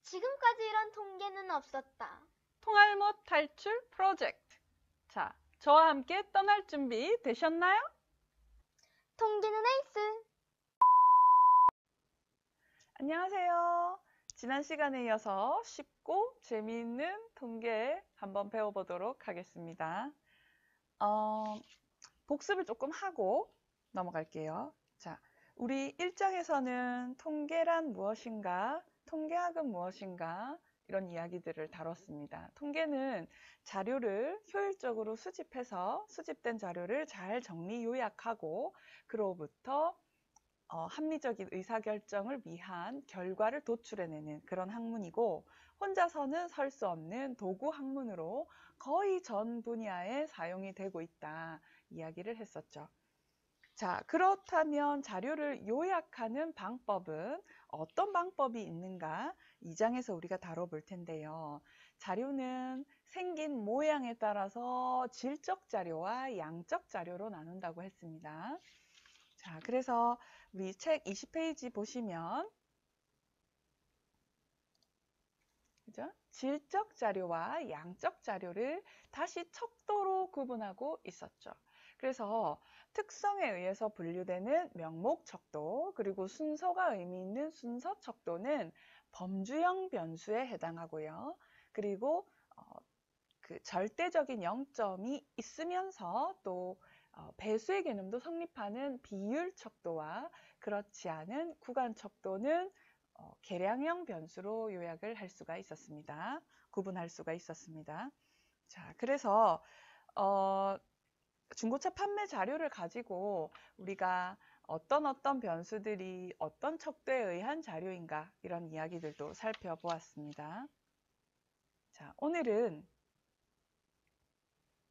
지금까지 이런 통계는 없었다. 통알못 탈출 프로젝트. 자, 저와 함께 떠날 준비 되셨나요? 통계는 에이스! 안녕하세요. 지난 시간에 이어서 쉽고 재미있는 통계 한번 배워보도록 하겠습니다. 복습을 조금 하고 넘어갈게요. 자, 우리 1장에서는 통계란 무엇인가, 통계학은 무엇인가 이런 이야기들을 다뤘습니다. 통계는 자료를 효율적으로 수집해서 수집된 자료를 잘 정리 요약하고 그로부터 합리적인 의사결정을 위한 결과를 도출해내는 그런 학문이고 혼자서는 설 수 없는 도구 학문으로 거의 전 분야에 사용이 되고 있다 이야기를 했었죠. 자, 그렇다면 자료를 요약하는 방법은 어떤 방법이 있는가? 2장에서 우리가 다뤄볼 텐데요. 자료는 생긴 모양에 따라서 질적 자료와 양적 자료로 나눈다고 했습니다. 자, 그래서 우리 책 20페이지 보시면 그죠? 질적 자료와 양적 자료를 다시 척도로 구분하고 있었죠. 그래서 특성에 의해서 분류되는 명목 척도 그리고 순서가 의미 있는 순서 척도는 범주형 변수에 해당하고요. 그리고 그 절대적인 0점이 있으면서 또 배수의 개념도 성립하는 비율 척도와 그렇지 않은 구간 척도는 계량형 변수로 요약을 할 수가 있었습니다. 구분할 수가 있었습니다. 자, 그래서 중고차 판매 자료를 가지고 우리가 어떤 변수들이 어떤 척도에 의한 자료인가 이런 이야기들도 살펴보았습니다. 자, 오늘은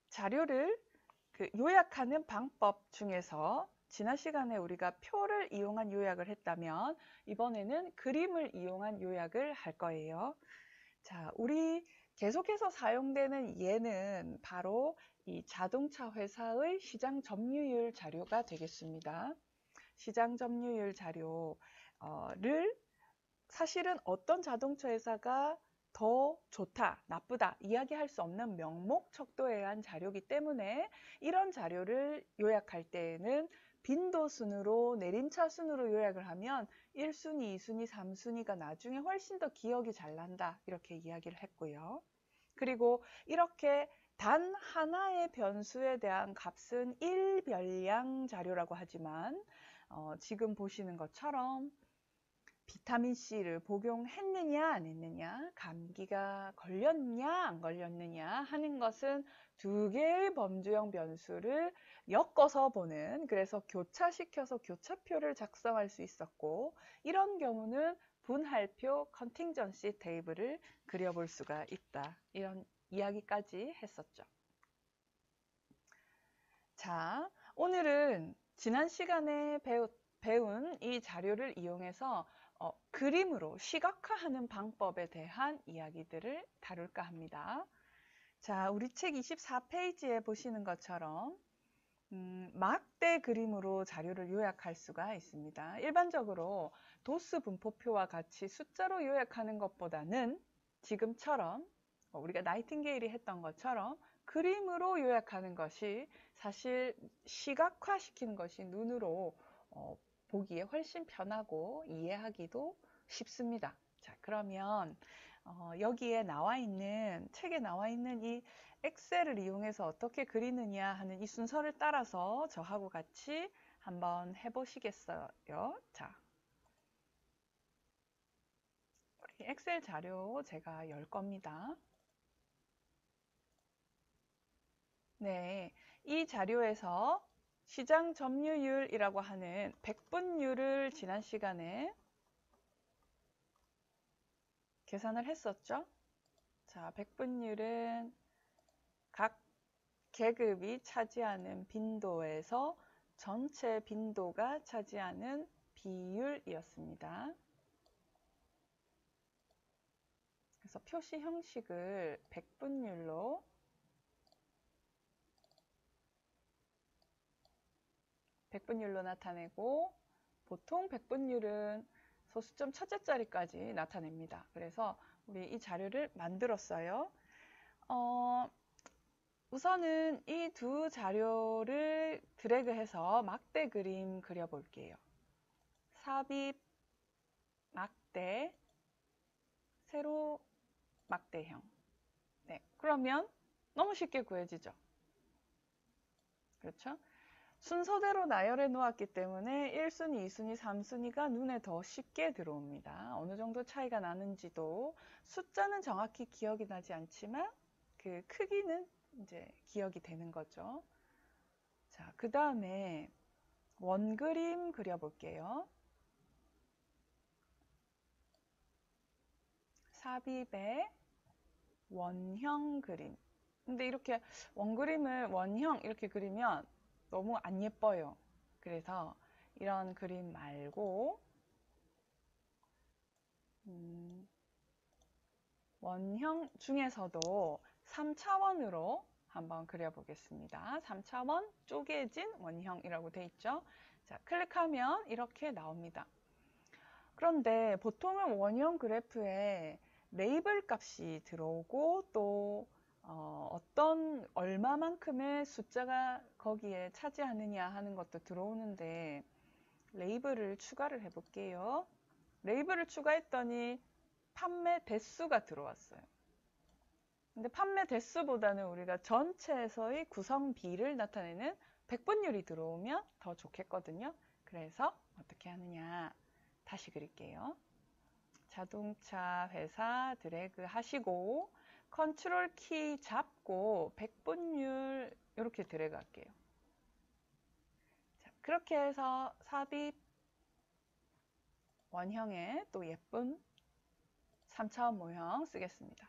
자료를 요약하는 방법 중에서 지난 시간에 우리가 표를 이용한 요약을 했다면 이번에는 그림을 이용한 요약을 할 거예요. 자, 우리 계속해서 사용되는 예는 바로 이 자동차 회사의 시장 점유율 자료가 되겠습니다. 시장 점유율 자료를 사실은 어떤 자동차 회사가 더 좋다, 나쁘다 이야기할 수 없는 명목 척도에 의한 자료이기 때문에 이런 자료를 요약할 때에는 빈도 순으로 내림차 순으로 요약을 하면 1순위, 2순위, 3순위가 나중에 훨씬 더 기억이 잘 난다 이렇게 이야기를 했고요. 그리고 이렇게 단 하나의 변수에 대한 값은 1변량 자료라고 하지만 지금 보시는 것처럼 비타민C를 복용했느냐 안 했느냐, 감기가 걸렸냐 안 걸렸느냐 하는 것은 두 개의 범주형 변수를 엮어서 보는, 그래서 교차시켜서 교차표를 작성할 수 있었고 이런 경우는 분할표 컨팅전시 테이블을 그려볼 수가 있다. 이런 이야기까지 했었죠. 자, 오늘은 지난 시간에 배운 이 자료를 이용해서 그림으로 시각화하는 방법에 대한 이야기들을 다룰까 합니다. 자, 우리 책 24페이지에 보시는 것처럼 막대 그림으로 자료를 요약할 수가 있습니다. 일반적으로 도수 분포표와 같이 숫자로 요약하는 것보다는 지금처럼 우리가 나이팅게일이 했던 것처럼 그림으로 요약하는 것이 사실 시각화시키는 것이 눈으로 보기에 훨씬 편하고 이해하기도 쉽습니다. 자, 그러면 여기에 나와 있는, 책에 나와 있는 이 엑셀을 이용해서 어떻게 그리느냐 하는 이 순서를 따라서 저하고 같이 한번 해보시겠어요? 자, 우리 엑셀 자료 제가 열 겁니다. 네, 이 자료에서 시장 점유율이라고 하는 백분율을 지난 시간에 계산을 했었죠. 자, 백분율은 각 계급이 차지하는 빈도에서 전체 빈도가 차지하는 비율이었습니다. 그래서 표시 형식을 백분율로 나타내고, 보통 백분율은 소수점 첫째 자리까지 나타냅니다. 그래서 우리 이 자료를 만들었어요. 우선은 이 두 자료를 드래그해서 막대 그림 그려볼게요. 삽입, 막대, 세로 막대형. 네, 그러면 너무 쉽게 구해지죠. 그렇죠? 순서대로 나열해 놓았기 때문에 1순위, 2순위, 3순위가 눈에 더 쉽게 들어옵니다. 어느 정도 차이가 나는지도 숫자는 정확히 기억이 나지 않지만 그 크기는 이제 기억이 되는 거죠. 자, 그 다음에 원그림 그려볼게요. 삽입의 원형 그림. 근데 이렇게 원그림을 원형 이렇게 그리면 너무 안 예뻐요. 그래서 이런 그림 말고 원형 중에서도 3차원으로 한번 그려보겠습니다. 3차원 쪼개진 원형이라고 돼 있죠. 자, 클릭하면 이렇게 나옵니다. 그런데 보통은 원형 그래프에 레이블 값이 들어오고 또 어떤 얼마만큼의 숫자가 거기에 차지하느냐 하는 것도 들어오는데 레이블을 추가를 해볼게요. 레이블을 추가했더니 판매 대수가 들어왔어요. 근데 판매 대수보다는 우리가 전체에서의 구성비를 나타내는 백분율이 들어오면 더 좋겠거든요. 그래서 어떻게 하느냐, 다시 그릴게요. 자동차 회사 드래그 하시고 컨트롤 키 잡고 백분율 이렇게 드래그 할게요. 자, 그렇게 해서 삽입 원형에 또 예쁜 3차원 모형 쓰겠습니다.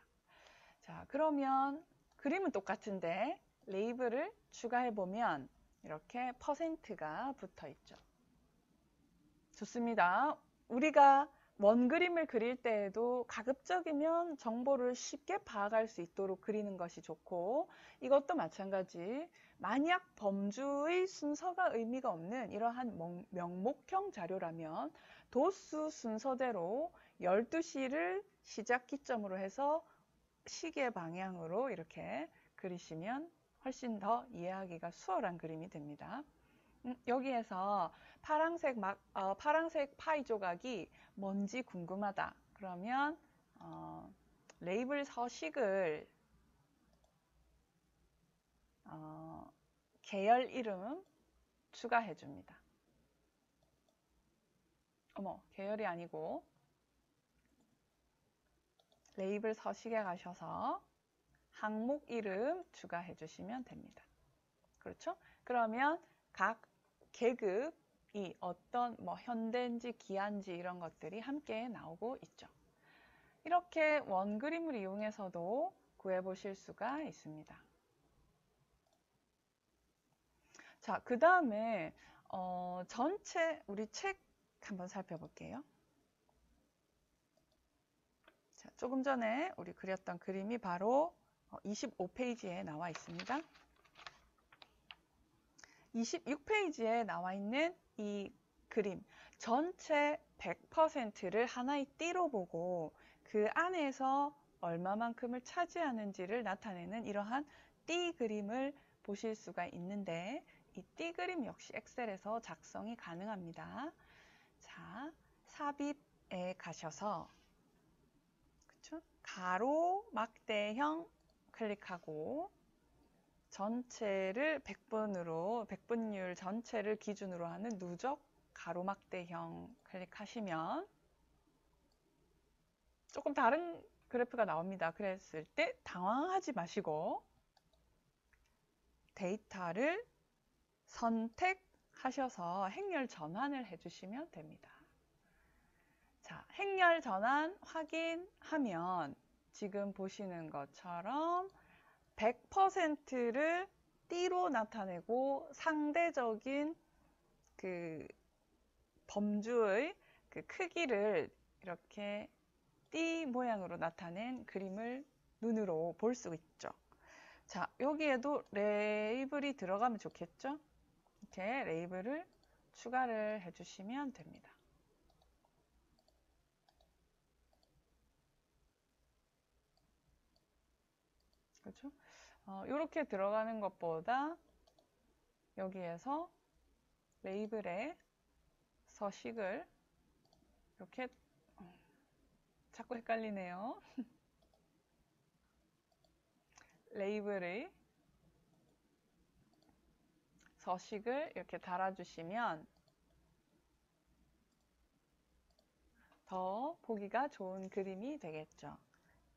자, 그러면 그림은 똑같은데 레이블을 추가해 보면 이렇게 퍼센트가 붙어 있죠. 좋습니다. 우리가 원그림을 그릴 때에도 가급적이면 정보를 쉽게 파악할 수 있도록 그리는 것이 좋고 이것도 마찬가지. 만약 범주의 순서가 의미가 없는 이러한 명목형 자료라면 도수 순서대로 12시를 시작 기점으로 해서 시계 방향으로 이렇게 그리시면 훨씬 더 이해하기가 수월한 그림이 됩니다. 여기에서 파란색 파이 조각이 뭔지 궁금하다. 그러면 레이블 서식을 계열 이름 추가해 줍니다. 계열이 아니고 레이블 서식에 가셔서 항목 이름 추가해 주시면 됩니다. 그렇죠? 그러면 각 계급이 어떤 현대인지 기한지 이런 것들이 함께 나오고 있죠. 이렇게 원그림을 이용해서도 구해보실 수가 있습니다. 자, 그 다음에 전체 우리 책 한번 살펴볼게요. 자, 조금 전에 우리 그렸던 그림이 바로 25페이지에 나와 있습니다. 26페이지에 나와 있는 이 그림 전체 100%를 하나의 띠로 보고 그 안에서 얼마만큼을 차지하는지를 나타내는 이러한 띠 그림을 보실 수가 있는데 이 띠 그림 역시 엑셀에서 작성이 가능합니다. 자, 삽입에 가셔서 그쵸? 가로 막대형 클릭하고 전체를 100분으로, 백분율 전체를 기준으로 하는 누적 가로막대형 클릭하시면 조금 다른 그래프가 나옵니다. 그랬을 때 당황하지 마시고 데이터를 선택하셔서 행렬 전환을 해주시면 됩니다. 자, 행렬 전환 확인하면 지금 보시는 것처럼 100%를 띠로 나타내고 상대적인 그 범주의 그 크기를 이렇게 띠 모양으로 나타낸 그림을 눈으로 볼 수 있죠. 자, 여기에도 레이블이 들어가면 좋겠죠? 이렇게 레이블을 추가를 해주시면 됩니다. 그렇죠? 이렇게 들어가는 것보다 여기에서 레이블에 서식을 이렇게 자꾸 헷갈리네요. 레이블의 서식을 이렇게 달아주시면 더 보기가 좋은 그림이 되겠죠.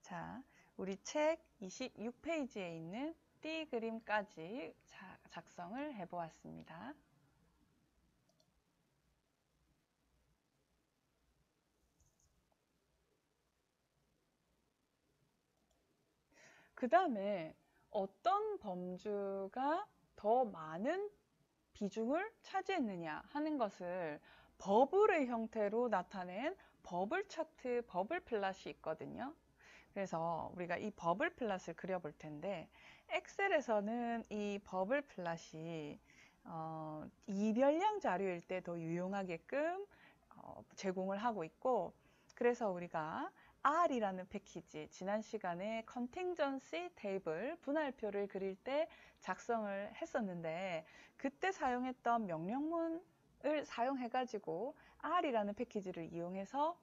자, 우리 책 26페이지에 있는 띠 그림까지 작성을 해보았습니다. 그 다음에 어떤 범주가 더 많은 비중을 차지했느냐 하는 것을 버블의 형태로 나타낸 버블 차트, 버블 플랫이 있거든요. 그래서 우리가 이 버블 플랫을 그려볼 텐데 엑셀에서는 이 버블 플랫이 이별량 자료일 때 더 유용하게끔 제공을 하고 있고, 그래서 우리가 R이라는 패키지, 지난 시간에 컨팅전시 테이블, 분할표를 그릴 때 작성을 했었는데 그때 사용했던 명령문을 사용해가지고 R이라는 패키지를 이용해서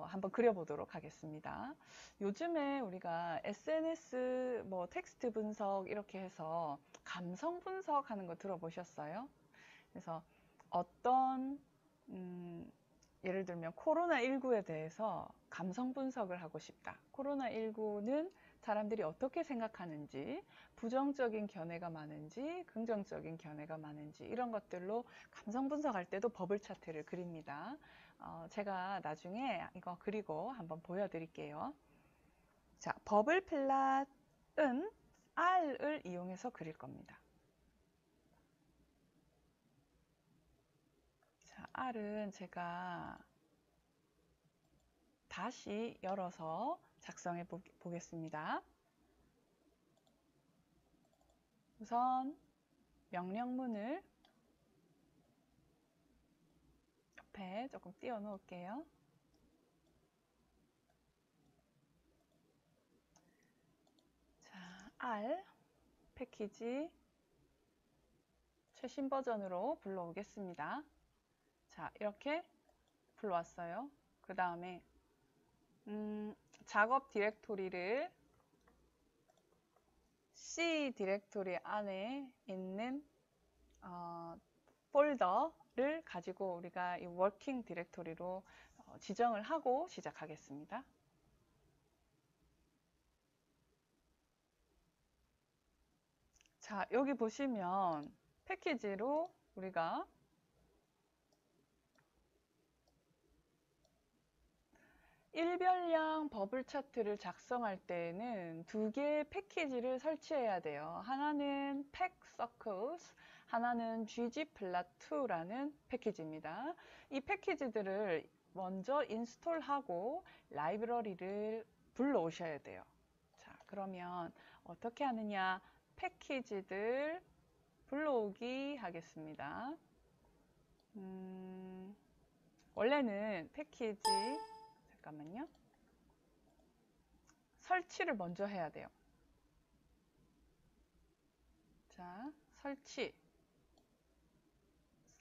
한번 그려보도록 하겠습니다. 요즘에 우리가 SNS, 뭐 텍스트 분석 이렇게 해서 감성 분석하는 거 들어보셨어요? 그래서 어떤 예를 들면 코로나19에 대해서 감성 분석을 하고 싶다. 코로나19는 사람들이 어떻게 생각하는지, 부정적인 견해가 많은지, 긍정적인 견해가 많은지 이런 것들로 감성 분석할 때도 버블 차트를 그립니다. 제가 나중에 이거 그리고 한번 보여드릴게요. 자, 버블 플랫은 R을 이용해서 그릴 겁니다. 자, R은 제가 다시 열어서 작성해 보겠습니다. 우선 명령문을 옆에 조금 띄워 놓을게요. 자, R 패키지 최신 버전으로 불러오겠습니다. 자, 이렇게 불러왔어요. 그 다음에 작업 디렉토리를 C 디렉토리 안에 있는 폴더를 가지고 우리가 이 워킹 디렉토리로 지정을 하고 시작하겠습니다. 자, 여기 보시면 패키지로 우리가 일별량 버블 차트를 작성할 때에는 두 개의 패키지를 설치해야 돼요. 하나는 Pack Circles, 하나는 ggplot2라는 패키지입니다. 이 패키지들을 먼저 인스톨하고 라이브러리를 불러오셔야 돼요. 자, 그러면 어떻게 하느냐? 패키지들 불러오기 하겠습니다. 원래는 패키지, 잠깐만요. 설치를 먼저 해야 돼요. 자, 설치.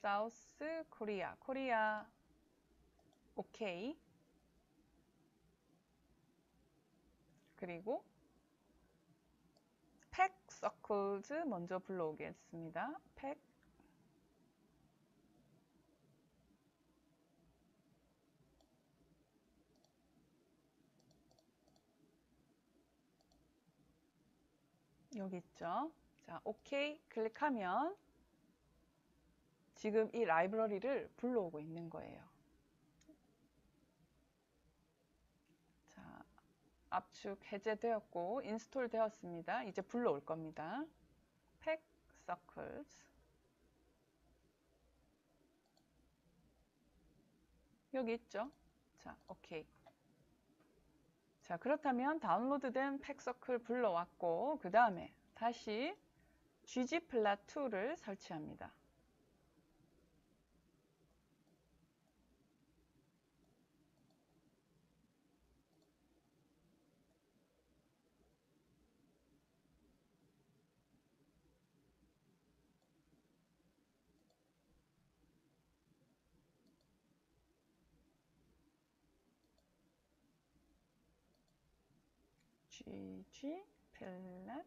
사우스 코리아, 코리아, 오케이. 그리고 팩 서클즈 먼저 불러오겠습니다. 팩. 여기 있죠. 자, 오케이 클릭하면 지금 이 라이브러리를 불러오고 있는 거예요. 자, 압축 해제되었고 인스톨 되었습니다. 이제 불러올 겁니다. 팩 서클즈. 여기 있죠. 자, 오케이. 자, 그렇다면 다운로드된 팩서클 불러왔고 그 다음에 다시 ggplot2를 설치합니다. GG 플랫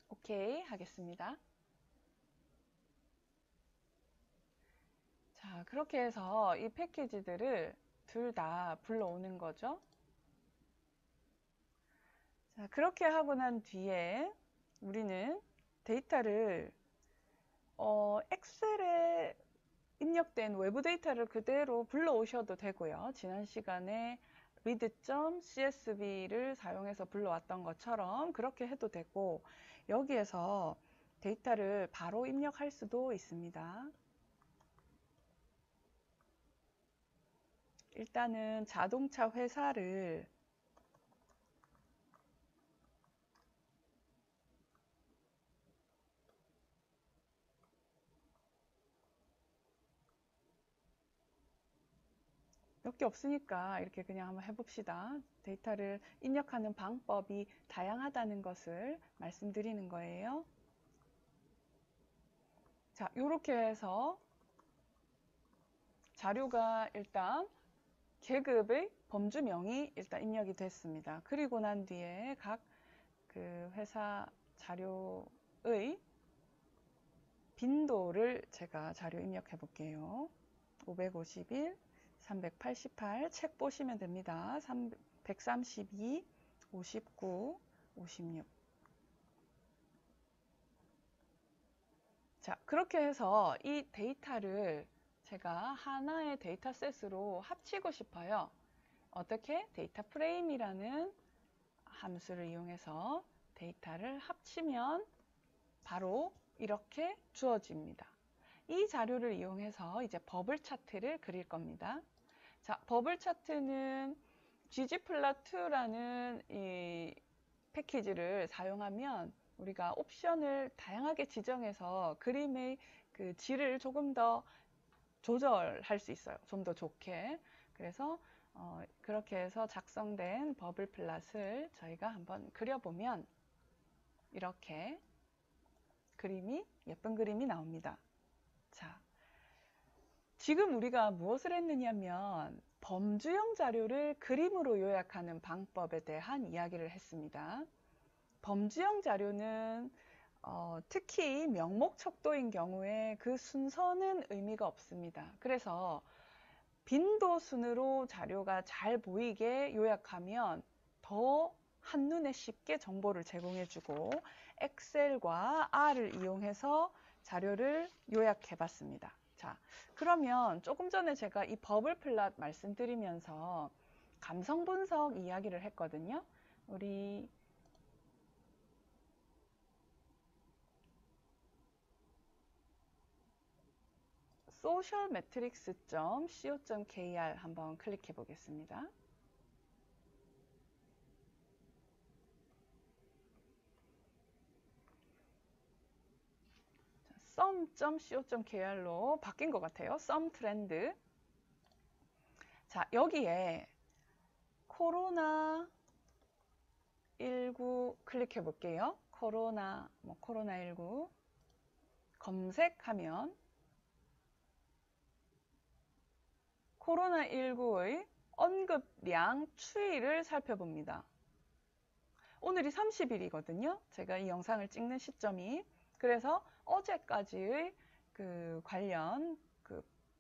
오케이 하겠습니다. 자, 그렇게 해서 이 패키지들을 둘 다 불러오는 거죠. 자, 그렇게 하고 난 뒤에 우리는 데이터를 엑셀에 입력된 외부 데이터를 그대로 불러오셔도 되고요. 지난 시간에 read.csv를 사용해서 불러왔던 것처럼 그렇게 해도 되고, 여기에서 데이터를 바로 입력할 수도 있습니다. 일단은 자동차 회사를 몇 개 없으니까 이렇게 그냥 한번 해봅시다. 데이터를 입력하는 방법이 다양하다는 것을 말씀드리는 거예요. 자, 이렇게 해서 자료가 일단 계급의 범주명이 일단 입력이 됐습니다. 그리고 난 뒤에 각 그 회사 자료의 빈도를 제가 자료 입력해 볼게요. 551, 388, 책 보시면 됩니다. 132, 59, 56. 자, 그렇게 해서 이 데이터를 제가 하나의 데이터셋으로 합치고 싶어요. 어떻게? 데이터 프레임이라는 함수를 이용해서 데이터를 합치면 바로 이렇게 주어집니다. 이 자료를 이용해서 이제 버블 차트를 그릴 겁니다. 자, 버블 차트는 ggplot2라는 이 패키지를 사용하면 우리가 옵션을 다양하게 지정해서 그림의 그 질을 조금 더 조절할 수 있어요. 좀 더 좋게. 그래서 그렇게 해서 작성된 버블 플롯을 저희가 한번 그려보면 이렇게 그림이, 예쁜 그림이 나옵니다. 자, 지금 우리가 무엇을 했느냐면 범주형 자료를 그림으로 요약하는 방법에 대한 이야기를 했습니다. 범주형 자료는 특히 명목 척도인 경우에 그 순서는 의미가 없습니다. 그래서 빈도 순으로 자료가 잘 보이게 요약하면 더 한눈에 쉽게 정보를 제공해주고 엑셀과 R을 이용해서 자료를 요약해 봤습니다. 자, 그러면 조금 전에 제가 이 버블 플롯 말씀드리면서 감성 분석 이야기를 했거든요. 우리 socialmetrics.co.kr 한번 클릭해 보겠습니다. sum.co.kr로 바뀐 것 같아요. sum 트렌드. 자, 여기에 코로나19 클릭해 볼게요. 코로나19 검색하면 코로나19의 언급량 추이를 살펴봅니다. 오늘이 30일이거든요. 제가 이 영상을 찍는 시점이. 그래서 어제까지의 그 관련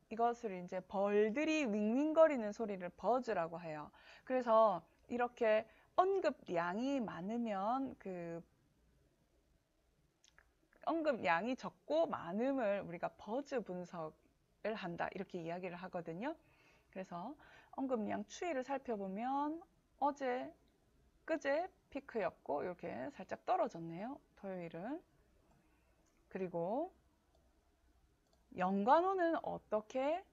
이것을 이제 벌들이 윙윙거리는 소리를 버즈라고 해요. 그래서 이렇게 언급량이 많으면 언급량이 적고 많음을 우리가 버즈 분석을 한다, 이렇게 이야기를 하거든요. 그래서 언급량 추이를 살펴보면 어제, 그제 피크였고 이렇게 살짝 떨어졌네요. 토요일은. 그리고 연관어는 어떻게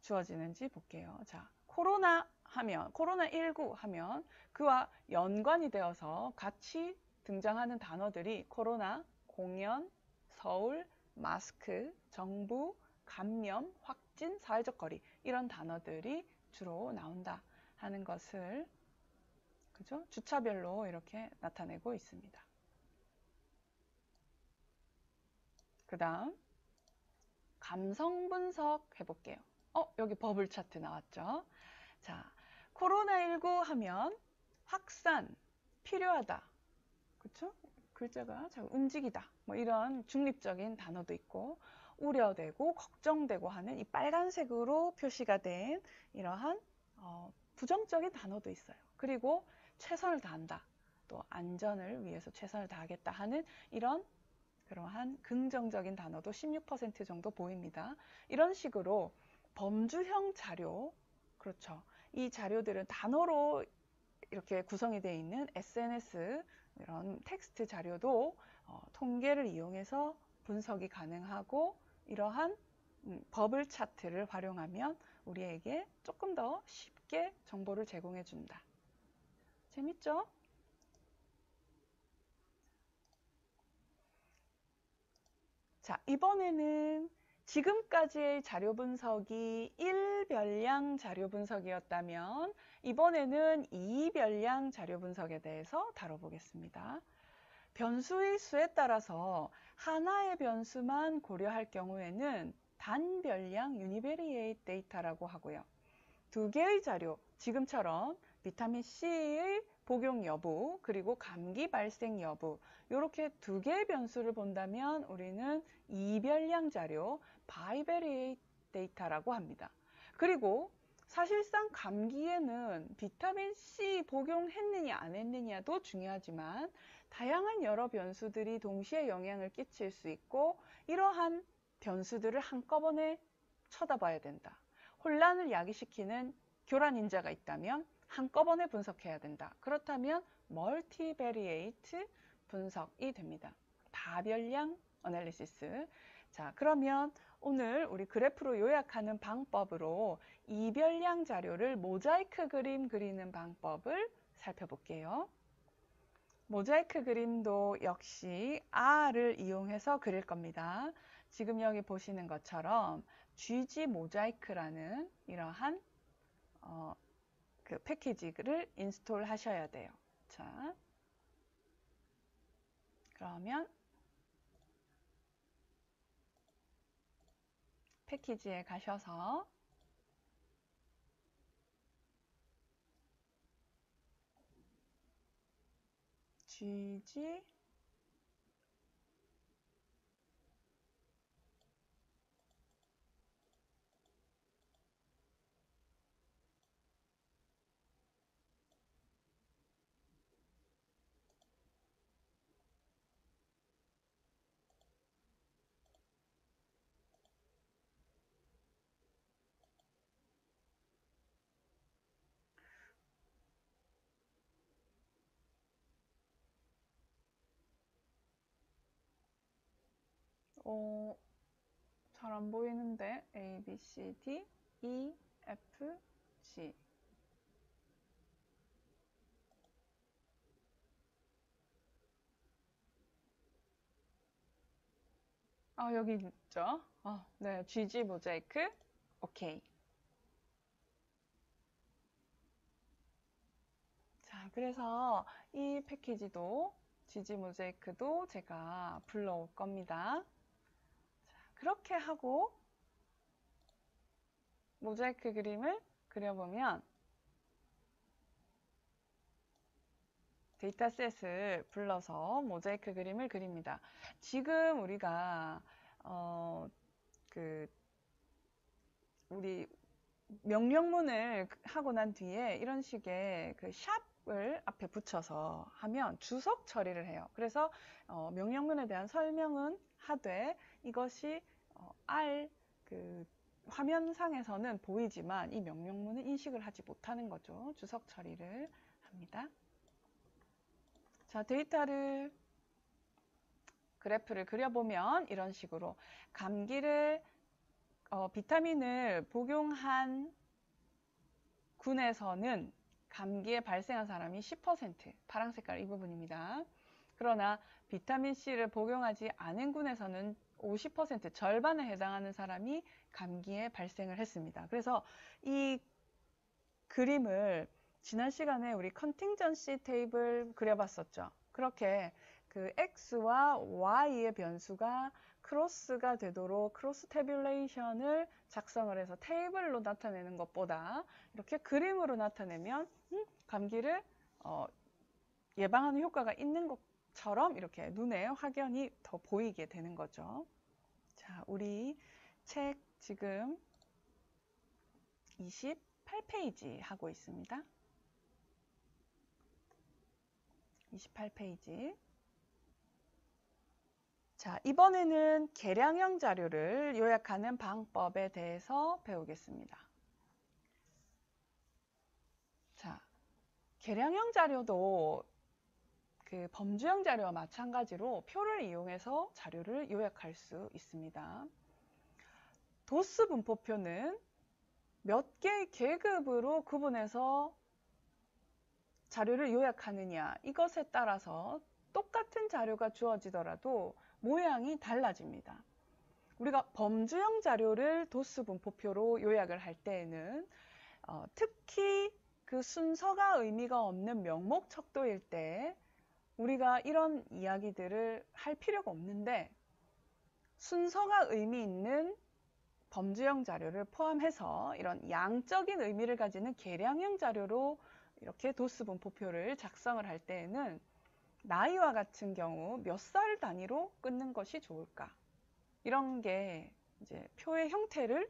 주어지는지 볼게요. 자, 코로나19 하면 그와 연관이 되어서 같이 등장하는 단어들이 코로나, 공연, 서울, 마스크, 정부, 감염, 확진, 사회적 거리, 이런 단어들이 주로 나온다 하는 것을, 그죠? 주차별로 이렇게 나타내고 있습니다. 그 다음 감성 분석 해볼게요. 여기 버블 차트 나왔죠. 자, 코로나19 하면 확산, 필요하다. 그쵸? 글자가 잘 움직이다. 뭐 이런 중립적인 단어도 있고, 우려되고, 걱정되고 하는 이 빨간색으로 표시가 된 이러한 부정적인 단어도 있어요. 그리고 최선을 다한다. 또 안전을 위해서 최선을 다하겠다 하는 이런 그러한 긍정적인 단어도 16% 정도 보입니다. 이런 식으로 범주형 자료, 그렇죠. 이 자료들은 단어로 이렇게 구성이 되어 있는 SNS 이런 텍스트 자료도 통계를 이용해서 분석이 가능하고 이러한 버블 차트를 활용하면 우리에게 조금 더 쉽게 정보를 제공해 준다. 재밌죠? 자, 이번에는 지금까지의 자료 분석이 1별량 자료 분석이었다면 이번에는 2별량 자료 분석에 대해서 다뤄보겠습니다. 변수의 수에 따라서 하나의 변수만 고려할 경우에는 단별량 유니베리에이트 데이터라고 하고요. 두 개의 자료, 지금처럼 비타민 C의 복용 여부, 그리고 감기 발생 여부, 이렇게 두 개의 변수를 본다면 우리는 이별량 자료, 바이베리에이트 데이터라고 합니다. 그리고 사실상 감기에는 비타민 C 복용했느냐 안 했느냐도 중요하지만 다양한 여러 변수들이 동시에 영향을 끼칠 수 있고 이러한 변수들을 한꺼번에 쳐다봐야 된다. 혼란을 야기시키는 교란 인자가 있다면 한꺼번에 분석해야 된다. 그렇다면 멀티베리에이트 분석이 됩니다. 다별량 어널리시스. 자, 그러면 오늘 우리 그래프로 요약하는 방법으로 이별량 자료를 모자이크 그림 그리는 방법을 살펴볼게요. 모자이크 그림도 역시 R을 이용해서 그릴 겁니다. 지금 여기 보시는 것처럼 GG 모자이크라는 이러한 그 패키지를 인스톨 하셔야 돼요. 자, 그러면 패키지에 가셔서 GG 잘 안 보이는데 A, B, C, D, E, F, G 여기 있죠? 네, GG 모자이크 오케이. 자, 그래서 이 패키지도 GG 모자이크도 제가 불러올 겁니다. 자, 그렇게 하고 모자이크 그림을 그려보면 데이터셋을 불러서 모자이크 그림을 그립니다. 지금 우리가 우리 명령문을 하고 난 뒤에 이런 식의 그 샵을 앞에 붙여서 하면 주석 처리를 해요. 그래서 명령문에 대한 설명은 하되 이것이 R 화면상에서는 보이지만 이 명령문은 인식을 하지 못하는 거죠. 주석 처리를 합니다. 자, 데이터를 그래프를 그려보면 이런 식으로 감기를 비타민을 복용한 군에서는 감기에 발생한 사람이 10% 파란 색깔 이 부분입니다. 그러나 비타민 C를 복용하지 않은 군에서는 50% 절반에 해당하는 사람이 감기에 발생을 했습니다. 그래서 이 그림을 지난 시간에 우리 컨팅전시 테이블 그려봤었죠. 그렇게 그 X와 Y의 변수가 크로스가 되도록 크로스 태뷸레이션을 작성을 해서 테이블로 나타내는 것보다 이렇게 그림으로 나타내면 감기를 예방하는 효과가 있는 것처럼 이렇게 눈에 확연히 더 보이게 되는 거죠. 자, 우리 책 지금 28페이지 하고 있습니다. 28페이지. 자, 이번에는 계량형 자료를 요약하는 방법에 대해서 배우겠습니다. 자, 계량형 자료도 그 범주형 자료와 마찬가지로 표를 이용해서 자료를 요약할 수 있습니다. 도스 분포표는 몇 개의 계급으로 구분해서 자료를 요약하느냐, 이것에 따라서 똑같은 자료가 주어지더라도 모양이 달라집니다. 우리가 범주형 자료를 도스 분포표로 요약을 할 때에는 특히 그 순서가 의미가 없는 명목 척도일 때 우리가 이런 이야기들을 할 필요가 없는데, 순서가 의미 있는 범주형 자료를 포함해서 이런 양적인 의미를 가지는 계량형 자료로 이렇게 도스 분포표를 작성을 할 때에는 나이와 같은 경우 몇 살 단위로 끊는 것이 좋을까? 이런 게 이제 표의 형태를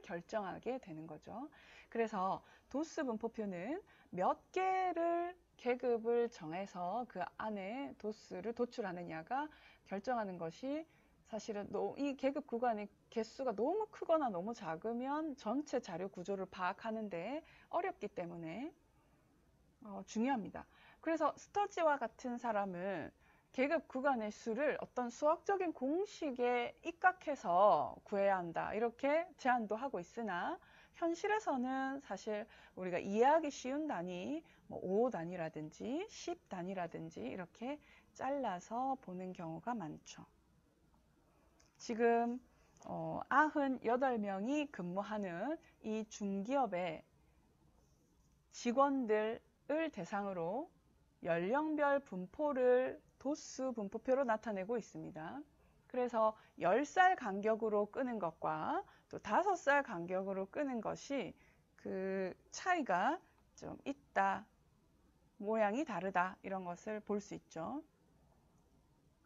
결정하게 되는 거죠. 그래서 도스 분포표는 몇 개를 계급을 정해서 그 안에 도스를 도출하느냐가 결정하는 것이, 사실은 이 계급 구간의 개수가 너무 크거나 너무 작으면 전체 자료 구조를 파악하는 데 어렵기 때문에 중요합니다. 그래서 스터지와 같은 사람은 계급 구간의 수를 어떤 수학적인 공식에 입각해서 구해야 한다, 이렇게 제안도 하고 있으나, 현실에서는 사실 우리가 이해하기 쉬운 단위, 5 단위라든지 10 단위라든지 이렇게 잘라서 보는 경우가 많죠. 지금 98명이 근무하는 이 중기업의 직원들을 대상으로 연령별 분포를 도스 분포표로 나타내고 있습니다. 그래서 10살 간격으로 끄는 것과 또 5살 간격으로 끄는 것이 그 차이가 좀 있다, 모양이 다르다, 이런 것을 볼 수 있죠.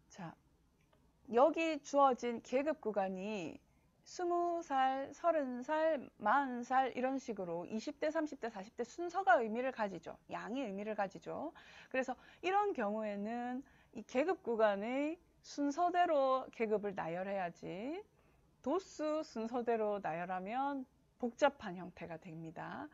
자, 여기 주어진 계급 구간이 20살, 30살, 40살 이런 식으로 20대, 30대, 40대 순서가 의미를 가지죠. 양이 의미를 가지죠. 그래서 이런 경우에는 이 계급 구간의 순서대로 계급을 나열해야지, 도수 순서대로 나열하면 복잡한 형태가 됩니다.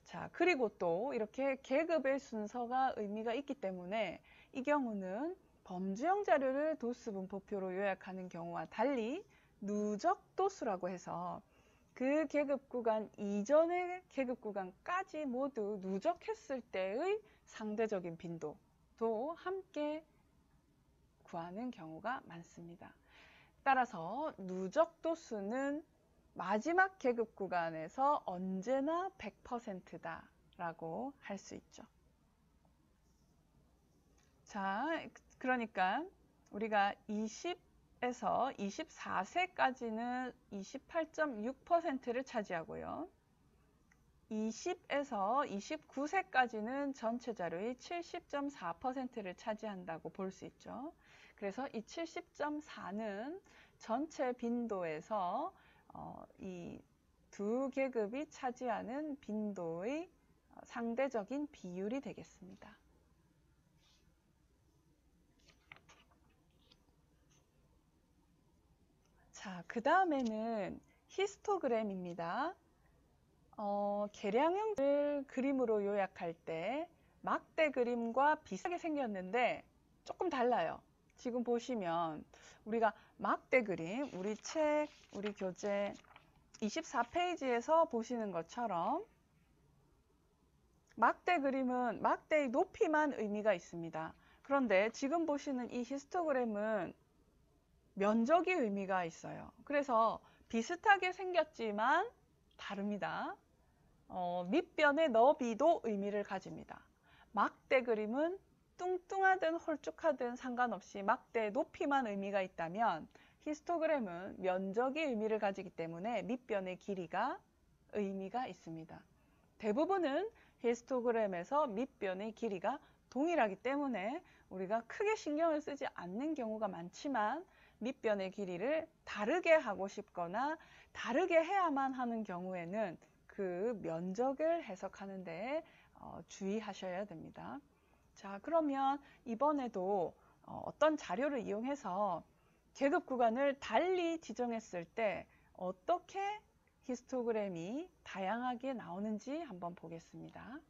자, 그리고 또 이렇게 계급의 순서가 의미가 있기 때문에 이 경우는 범주형 자료를 도스 분포표로 요약하는 경우와 달리 누적 도수라고 해서 그 계급 구간 이전의 계급 구간까지 모두 누적했을 때의 상대적인 빈도도 함께 구하는 경우가 많습니다. 따라서 누적 도수는 마지막 계급 구간에서 언제나 100%다라고 할 수 있죠. 자, 그러니까 우리가 20에서 24세까지는 28.6%를 차지하고요. 20에서 29세까지는 전체 자료의 70.4%를 차지한다고 볼 수 있죠. 그래서 이 70.4는 전체 빈도에서 이 두 계급이 차지하는 빈도의 상대적인 비율이 되겠습니다. 자, 그 다음에는 히스토그램입니다. 계량형을 그림으로 요약할 때 막대 그림과 비슷하게 생겼는데 조금 달라요. 지금 보시면 우리가 막대 그림, 우리 책, 우리 교재 24페이지에서 보시는 것처럼 막대 그림은 막대의 높이만 의미가 있습니다. 그런데 지금 보시는 이 히스토그램은 면적이 의미가 있어요. 그래서 비슷하게 생겼지만 다릅니다. 밑변의 너비도 의미를 가집니다. 막대 그림은 뚱뚱하든 홀쭉하든 상관없이 막대의 높이만 의미가 있다면 히스토그램은 면적이 의미를 가지기 때문에 밑변의 길이가 의미가 있습니다. 대부분은 히스토그램에서 밑변의 길이가 동일하기 때문에 우리가 크게 신경을 쓰지 않는 경우가 많지만 밑변의 길이를 다르게 하고 싶거나 다르게 해야만 하는 경우에는 그 면적을 해석하는 데 주의하셔야 됩니다. 자, 그러면 이번에도 어떤 자료를 이용해서 계급 구간을 달리 지정했을 때 어떻게 히스토그램이 다양하게 나오는지 한번 보겠습니다.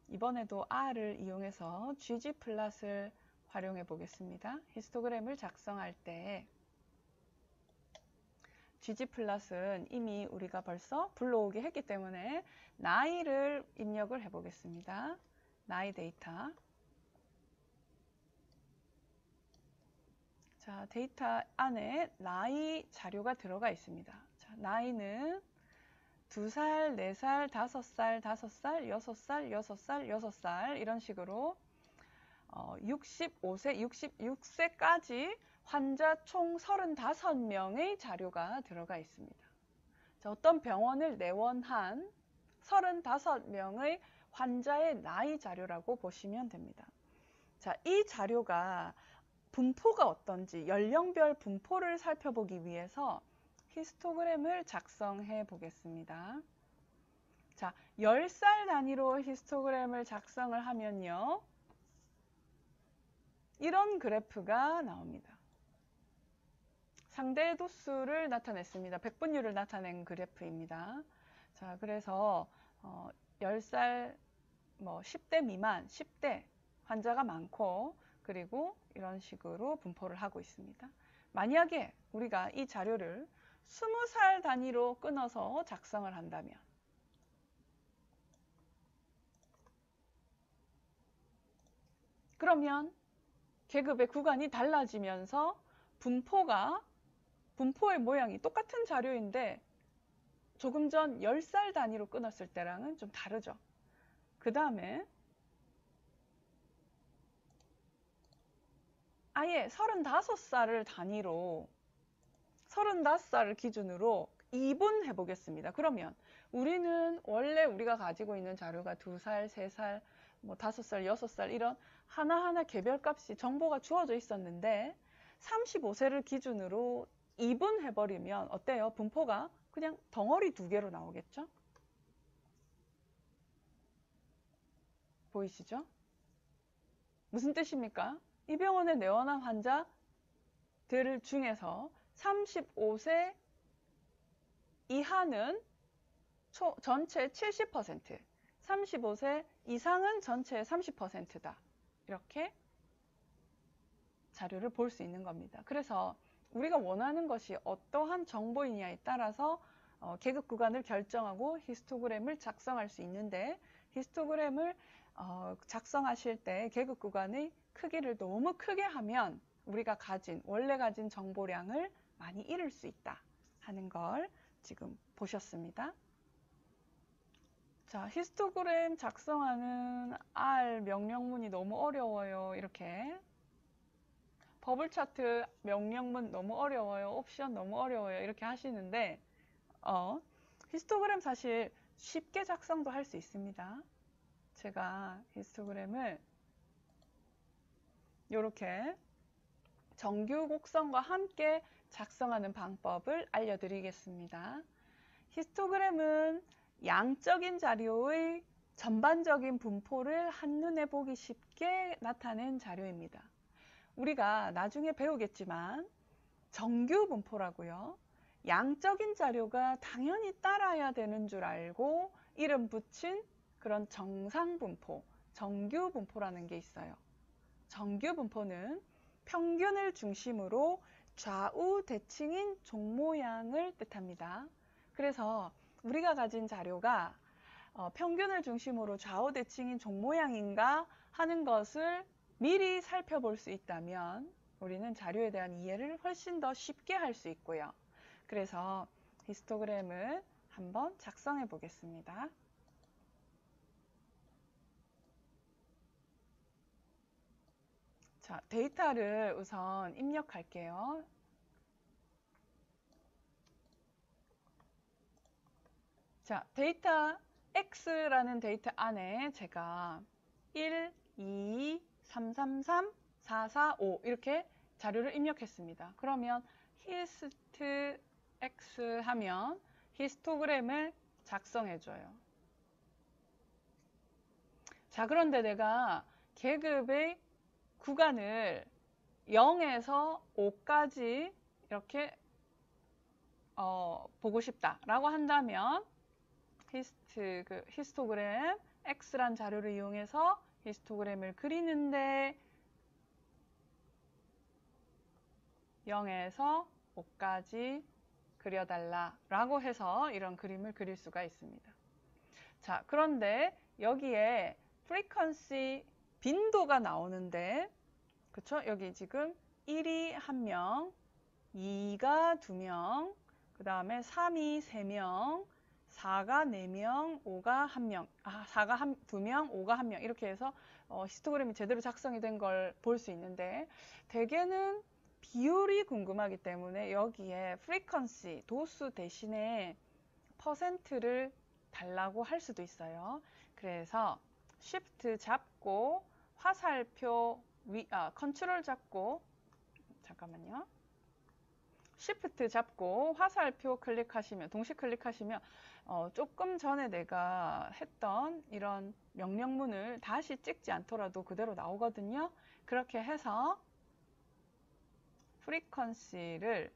이번에도 R을 이용해서 ggplot을 활용해 보겠습니다. 히스토그램을 작성할 때 ggplot은 이미 우리가 벌써 불러오게 했기 때문에 나이를 입력을 해 보겠습니다. 나이 데이터. 자, 데이터 안에 나이 자료가 들어가 있습니다. 자, 나이는 2살, 4살, 5살, 5살, 6살, 6살, 6살 이런 식으로 65세, 66세까지 환자 총 35명의 자료가 들어가 있습니다. 자, 어떤 병원을 내원한 35명의 환자의 나이 자료라고 보시면 됩니다. 자, 이 자료가 분포가 어떤지 연령별 분포를 살펴보기 위해서 히스토그램을 작성해 보겠습니다. 자, 10살 단위로 히스토그램을 작성을 하면요. 이런 그래프가 나옵니다. 상대 도수를 나타냈습니다. 백분율을 나타낸 그래프입니다. 자, 그래서 10살 10대 미만, 10대 환자가 많고 그리고 이런 식으로 분포를 하고 있습니다. 만약에 우리가 이 자료를 20살 단위로 끊어서 작성을 한다면 그러면 계급의 구간이 달라지면서 분포의 모양이 똑같은 자료인데 조금 전 10살 단위로 끊었을 때랑은 좀 다르죠. 그 다음에 아예 35살을 단위로 35살을 기준으로 2분 해보겠습니다. 그러면 우리는 원래 우리가 가지고 있는 자료가 2살, 3살, 5살, 6살 이런 하나하나 개별값이 정보가 주어져 있었는데 35세를 기준으로 2분 해버리면 어때요? 분포가 그냥 덩어리 2개로 나오겠죠? 보이시죠? 무슨 뜻입니까? 이 병원에 내원한 환자들 중에서 35세 이하는 전체 70%, 35세 이상은 전체의 30%다. 이렇게 자료를 볼 수 있는 겁니다. 그래서 우리가 원하는 것이 어떠한 정보이냐에 따라서 계급 구간을 결정하고 히스토그램을 작성할 수 있는데 히스토그램을 작성하실 때 계급 구간의 크기를 너무 크게 하면 우리가 원래 가진 정보량을 많이 잃을 수 있다 하는 걸 지금 보셨습니다. 자, 히스토그램 작성하는 R 명령문이 너무 어려워요. 이렇게 버블 차트 명령문 너무 어려워요. 옵션 너무 어려워요. 이렇게 하시는데 히스토그램 사실 쉽게 작성도 할 수 있습니다. 제가 히스토그램을 이렇게 정규 곡선과 함께 작성하는 방법을 알려드리겠습니다. 히스토그램은 양적인 자료의 전반적인 분포를 한눈에 보기 쉽게 나타낸 자료입니다. 우리가 나중에 배우겠지만 정규 분포라고요. 양적인 자료가 당연히 따라야 되는 줄 알고 이름 붙인 그런 정상 분포, 정규 분포라는 게 있어요. 정규 분포는 평균을 중심으로 좌우 대칭인 종 모양을 뜻합니다. 그래서 우리가 가진 자료가 평균을 중심으로 좌우 대칭인 종 모양인가 하는 것을 미리 살펴볼 수 있다면 우리는 자료에 대한 이해를 훨씬 더 쉽게 할 수 있고요. 그래서 히스토그램을 한번 작성해 보겠습니다. 자, 데이터를 우선 입력할게요. 자, 데이터 X라는 데이터 안에 제가 1, 2, 3, 3, 3, 4, 4, 5 이렇게 자료를 입력했습니다. 그러면 hist x 하면 히스토그램을 작성해줘요. 자, 그런데 내가 계급의 구간을 0에서 5까지 이렇게 보고 싶다라고 한다면 히스토그램 X란 자료를 이용해서 히스토그램을 그리는데 0에서 5까지 그려달라라고 해서 이런 그림을 그릴 수가 있습니다. 자, 그런데 여기에 frequency 빈도가 나오는데, 그쵸? 여기 지금 1이 1명, 2가 2명, 그 다음에 3이 3명, 4가 4명, 5가 1명, 4가 2명, 5가 1명 이렇게 해서 히스토그램이 제대로 작성이 된 걸 볼 수 있는데, 대개는 비율이 궁금하기 때문에 여기에 frequency, 도수 대신에 퍼센트를 달라고 할 수도 있어요. 그래서 Shift 잡고 화살표 컨트롤 잡고, 잠깐만요. Shift 잡고 화살표 클릭하시면, 동시 클릭하시면 조금 전에 내가 했던 이런 명령문을 다시 찍지 않더라도 그대로 나오거든요. 그렇게 해서 frequency를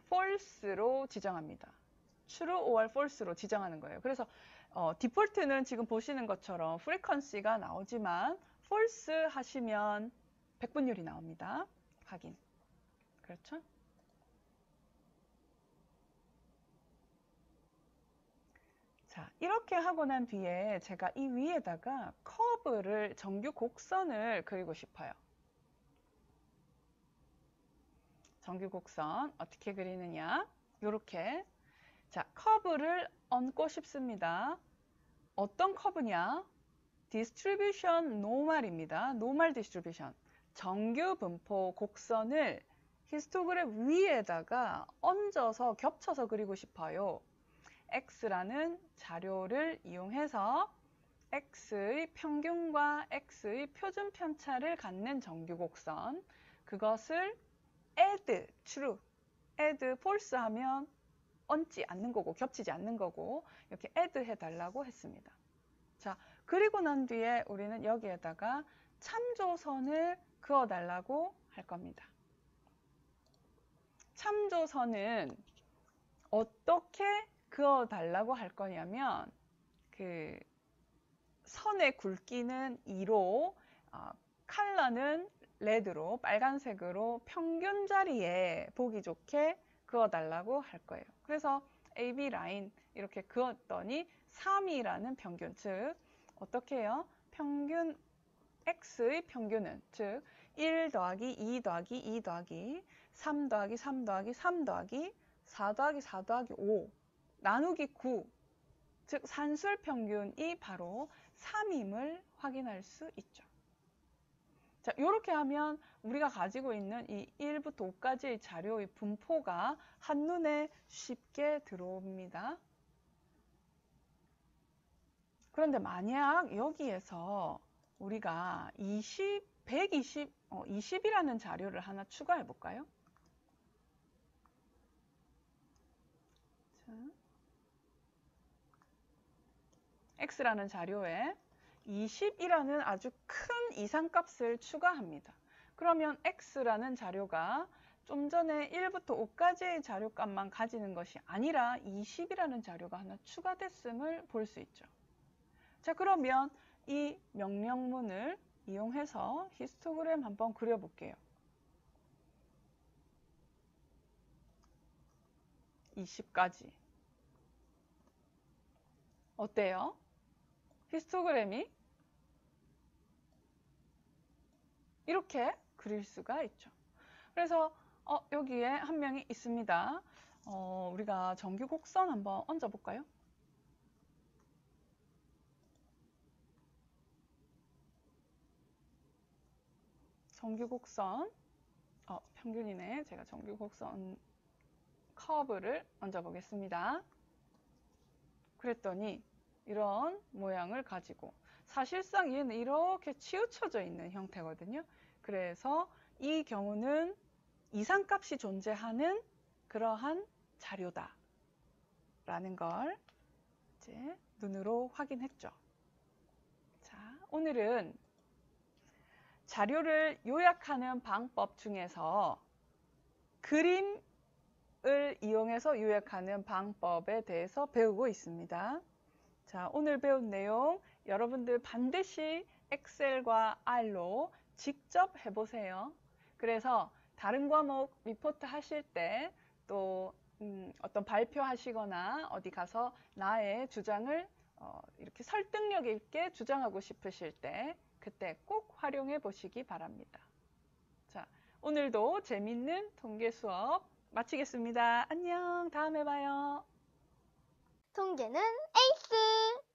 false로 지정합니다. true or false로 지정하는 거예요. 그래서 디폴트는 지금 보시는 것처럼 frequency가 나오지만 false 하시면 백분율이 나옵니다. 확인. 그렇죠? 자, 이렇게 하고 난 뒤에 제가 이 위에다가 커브를, 정규 곡선을 그리고 싶어요. 정규 곡선 어떻게 그리느냐? 요렇게. 자, 커브를 얹고 싶습니다. 어떤 커브냐? 디스트리뷰션 노멀입니다. 노멀 디스트리뷰션. 정규 분포 곡선을 히스토그램 위에다가 얹어서 겹쳐서 그리고 싶어요. X라는 자료를 이용해서 X의 평균과 X의 표준 편차를 갖는 정규 곡선, 그것을 add true, add false 하면 얹지 않는 거고 겹치지 않는 거고 이렇게 add 해달라고 했습니다. 자, 그리고 난 뒤에 우리는 여기에다가 참조선을 그어달라고 할 겁니다. 참조선은 어떻게 그어달라고 할 거냐면, 그 선의 굵기는 2로, 컬러는 레드로, 빨간색으로 평균 자리에 보기 좋게 그어달라고 할 거예요. 그래서 AB 라인 이렇게 그었더니 3이라는 평균, 즉 어떻게 해요? 평균 X의 평균은, 즉 1 더하기 2 더하기 2 더하기 3 더하기 3 더하기 3 더하기 4 더하기 4 더하기 5 나누기 9, 즉 산술 평균이 바로 3임을 확인할 수 있죠. 자, 이렇게 하면 우리가 가지고 있는 이 1부터 5까지의 자료의 분포가 한눈에 쉽게 들어옵니다. 그런데 만약 여기에서 우리가 20이라는 자료를 하나 추가해 볼까요? 자, X라는 자료에 20이라는 아주 큰 이상값을 추가합니다. 그러면 X라는 자료가 좀 전에 1부터 5까지의 자료값만 가지는 것이 아니라 20이라는 자료가 하나 추가됐음을 볼 수 있죠. 자, 그러면 이 명령문을 이용해서 히스토그램 한번 그려볼게요. 20까지. 어때요? 히스토그램이 이렇게 그릴 수가 있죠. 그래서 여기에 한 명이 있습니다. 우리가 정규 곡선 한번 얹어볼까요? 정규곡선, 평균이네. 제가 정규곡선 커브를 얹어 보겠습니다. 그랬더니 이런 모양을 가지고, 사실상 얘는 이렇게 치우쳐져 있는 형태거든요. 그래서 이 경우는 이상값이 존재하는 그러한 자료다 라는 걸 이제 눈으로 확인했죠. 자, 오늘은 자료를 요약하는 방법 중에서 그림을 이용해서 요약하는 방법에 대해서 배우고 있습니다. 자, 오늘 배운 내용 여러분들 반드시 엑셀과 R로 직접 해보세요. 그래서 다른 과목 리포트 하실 때 또 어떤 발표하시거나 어디 가서 나의 주장을 이렇게 설득력 있게 주장하고 싶으실 때 그때 꼭 활용해 보시기 바랍니다. 자, 오늘도 재밌는 통계 수업 마치겠습니다. 안녕, 다음에 봐요. 통계는 에이스!